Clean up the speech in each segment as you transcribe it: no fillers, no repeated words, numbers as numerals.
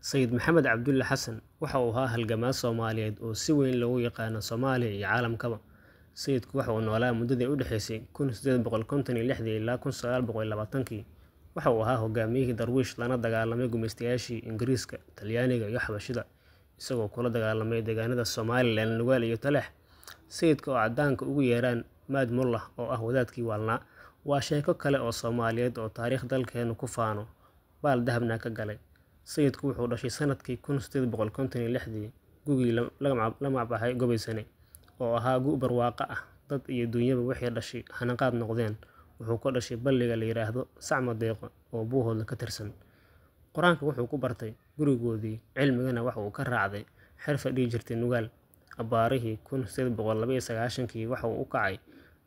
Sayid Maxamed Cabdulle Xasan waxa uu ahaa halgamaa Soomaaliyeed oo si weyn loogu yaqaano Soomaaliya iyo caalamkaba. Sayidku waxa uu noolaa muddadii u dhaxaysay 1856 ilaa 1920. Waxa uu ahaa hogaamiyihii Darwiish lana dagaalamay gumeystayaashii Ingiriiska, Talyaaniga iyo Xabashida, isagoo kula dagaalamay deegaanada Somaliland, Nugaal iyo Taleex. Sayidka oo caddaanka ugu yeeraan Maad Mullah oo ah wadaadkii waalnaa, waa sheeko kale oo Soomaaliyeed oo taariikh dalkeenu ku faano, baal dahabna ka galay. Sayidku wuxuu dhashay sanadkii 1856 gugii la magacbaxay Gobaysane, oo ahaa gu barwaaqo ah, dad iyo dunyaba waxay dhashay hanaqaad noqdeen. Wuxuu ka dhashay balliga la yiraahdo Sacma Deeqo oo Buuhoodle ka tirsan. Quraanka wuxuu ku bartay gurigoodii, cilmigana waxa uu ka raacday xirfad dhigi jirtay Nugaal. Abaarihii 1892 waxa uu u kacay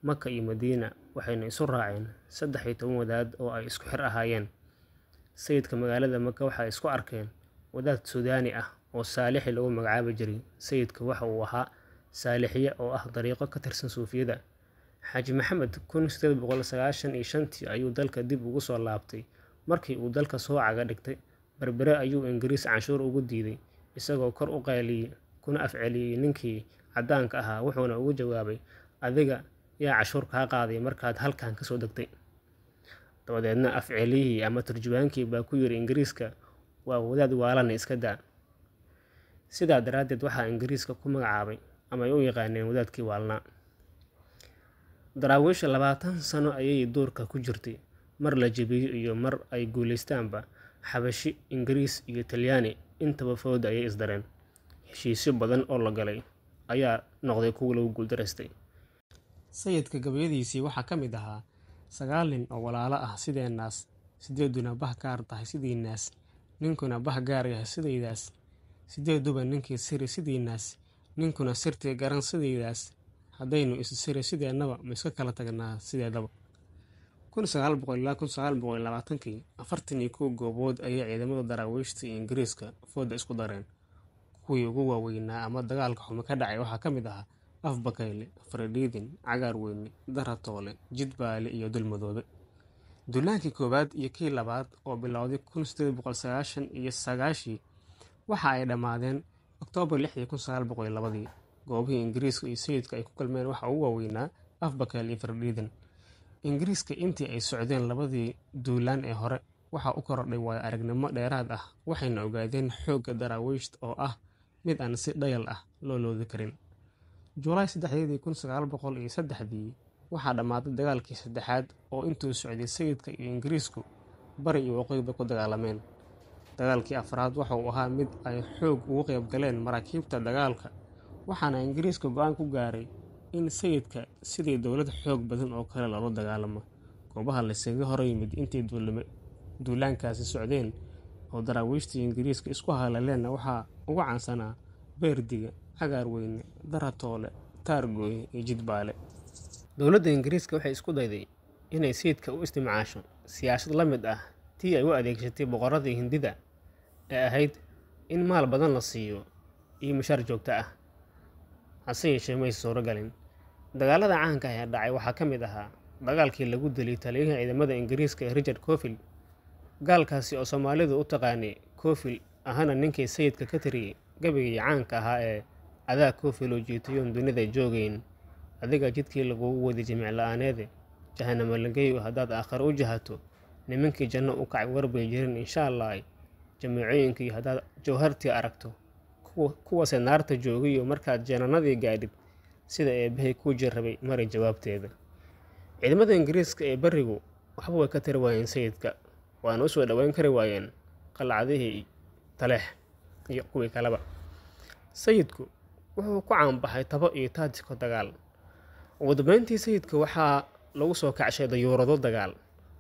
Maka iyo Madiina, waxayna isu raaceen 13 wadaad oo ay isku xir ahaayeen. Sayidka magaalada Maka waxay isku arkeen wadaad Suudaani ah oo Saalixi lagu magacaabi jiray. Sayidka waxa uu ahaa Saalixiye oo ah dariiqo ka tirsan Suufiyada. Xaaji Maxamed 1895 ayuu dalka dib ugu soo laabtay. Markii uu dalka soo caga dhigtay, Berbere ayuu Ingiriis canshuur ugu diiday, isagoo kor u qayliyay kuna afceliyay ninkii caddaanka ahaa, wuxuuna ugu jawaabay, adiga yaa cashuur kaa qaaday markaad halkan ka soo degtay. Dabadeedna afceliyihii ama turjubaankii baa ku yiri Ingiriiska, waa wadaad waalan iska daa. Sidaa daraaddeed waxaa Ingiriiska ku magacaabay ama ay u yaqaaneen wadaadkii waalnaa. Daraawiish 20 sano ayay duurka ku jirtay, mar la jebiyay iyo mar ay guuleystaanba. Xabashi, Ingiriis iyo Talyaani intaba fowda ayay isdareen. Heshiisyo badan oo la galay ayaa noqday kuwo lagu guuldareystay. Sayidka gabayadiisii waxaa ka mid ahaa 9 nin oo walaalo ah sideenaas, 8duna bah gaar tahay sidiinaas, ninkuna bah gaar yahay sidaydaas, 8duba ninkii siri sidiinaas, ninkuna sirtii garan sidaydaas, haddaynu is siri sideennaba ma iska kala tagnaa sideedaba. 1900 ilaa 1920 41 goobood ayay ciidamada daraawiishta iyo Ingiriiska fooda isku dareen. Kuwii ugu waaweynaa ama dagaalka xumo ka dhacay waxaa ka mid ahaa Afbakayle, Fardhiidin, Cagaarweyne, Daratoole, Jidbaale iyo Dulmadoobe. Duulaankii koowaad iyo kii labaad oo bilowday 1899 waxa ay dhammaadeen Oktoobar 6, 1902. Goobihii Ingiriiska iyo sayidka ay ku kulmeen waxa ugu waaweynaa Afbakayle iyo Fardhiidin. Ingiriiska intii ay socdeen labadii duulaan ee hore waxa u korodhay waayo aragnimo dheeraad ah, waxayna ogaadeen xoogga daraawiishta oo ah mid aan si dhayal ah loo loodi karin. Juulaay 3, 1903 waxaa dhammaaday dagaalkii saddexaad oo intuu socday sayidka iyo Ingiriisku bari iyo waqooyiba ku dagaalameen. Dagaalkii afraad waxa uu ahaa mid ay xoog ugu qayb galeen maraakiibta dagaalka, waxaana Ingiriiska go'aan ku gaaray in sayidka sidii dowlad xoog badan oo kale loola dagaalamo. Goobaha la isaga hor yimid intii duulaankaasi socdeen oo daraawiishta Ingiriiska isku haleeleenna waxaa ugu caansanaa Beerdiga, Cagaarweyne, Daratoole, Taargooye iyo Jidbaale. Dowladda Ingiriiska waxay isku dayday inay sayidka u isticmaasho siyaasad la mid ah tii ay u adeegsatay boqoradii Hindida ee ahayd in maal badan la siiyo iyo mushaar joogto ah. Hase yeeshee may suuragelin. Dagaalada caanka ah ee dhacay waxaa ka mid ahaa dagaalkii lagu dilay taliyaha ciidamada Ingiriiska ee Richard Cofield. Gaalkaasi oo Soomaalidu u taqaanay Cofield ahana ninkii sayidka ka tiriyay gabaygii caanka ahaa ee adaa Cofield oo jiitayoon dunida joogayn, adiga jidkii lagugu waday jimic la'aaneede, jahanamo lageeyo haddaad aakhiro u jahato, nimankii janno u kacay warbay jirin insha Allah, jamiicooyinkii haddaad jawhartii aragto, kuwaase naarta joogayo markaad jannadii gaadhid, sida eebbahay kuu jirrabay maray jawaabteeda. Ciidamada Ingiriiska ee barigu waxba way ka tiri waayeen sayidka, waana u soo dhaweyn kari waayeen qalcadihii Taleex iyo kuwii kaleba. Sayidku wuxuu ku caanbaxay tabo iyo taatiko dagaal. Ugu dambeyntii sayidka waxaa lagu soo kacshay dayuurado dagaal,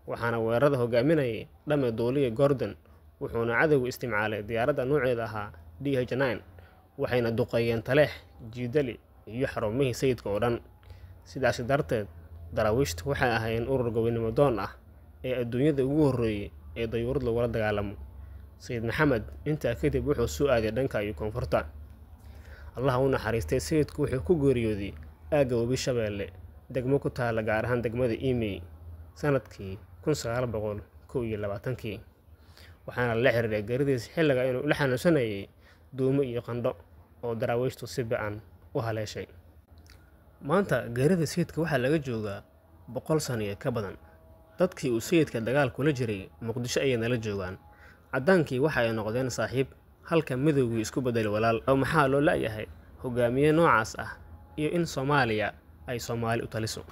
waxaana weerarada hogaaminayay Dhame Duuliye Gordon, wuxuuna cadowga isticmaalay diyaaradda nooceeda ahaa DH9, waxayna duqeeyeen Taleex, Jiidali iyo xarumihii sayidka oo dhan. Sidaas darteed daraawiishtu waxay ahaayeen urur gobonimo doon ah ee adduunyada ugu horreeyay ee dayuurad lagula dagaalamo. Sayid Maxamed intaa kadib wuxuu soo aaday dhanka iyo koonfurta. Allah u naxariistay, sayidku wuxuu ku geeriyooday aagga Webi Shabeelle, degmo ku taala gaar ahaan degmada Imey, sanadkii 1921. waxaana la xiriiray geeridiisa xilliga inuu la xanuunsanayay duumo iyo qandho oo daraawiishtu si ba'an u haleeshay. Maanta geerida sayidka waxaa laga joogaa 100 sano iyo ka badan. Dadkii uu sayidka dagaal kula jiray Muqdisho ayay nala joogaan. Caddaankii waxa ay noqdeen saaxiib, halka midowgii isku bedelay walaal. Maxaa loo la'yahay hogaamiye noocaas ah iyo in Soomaaliya ay Soomaali u taliso?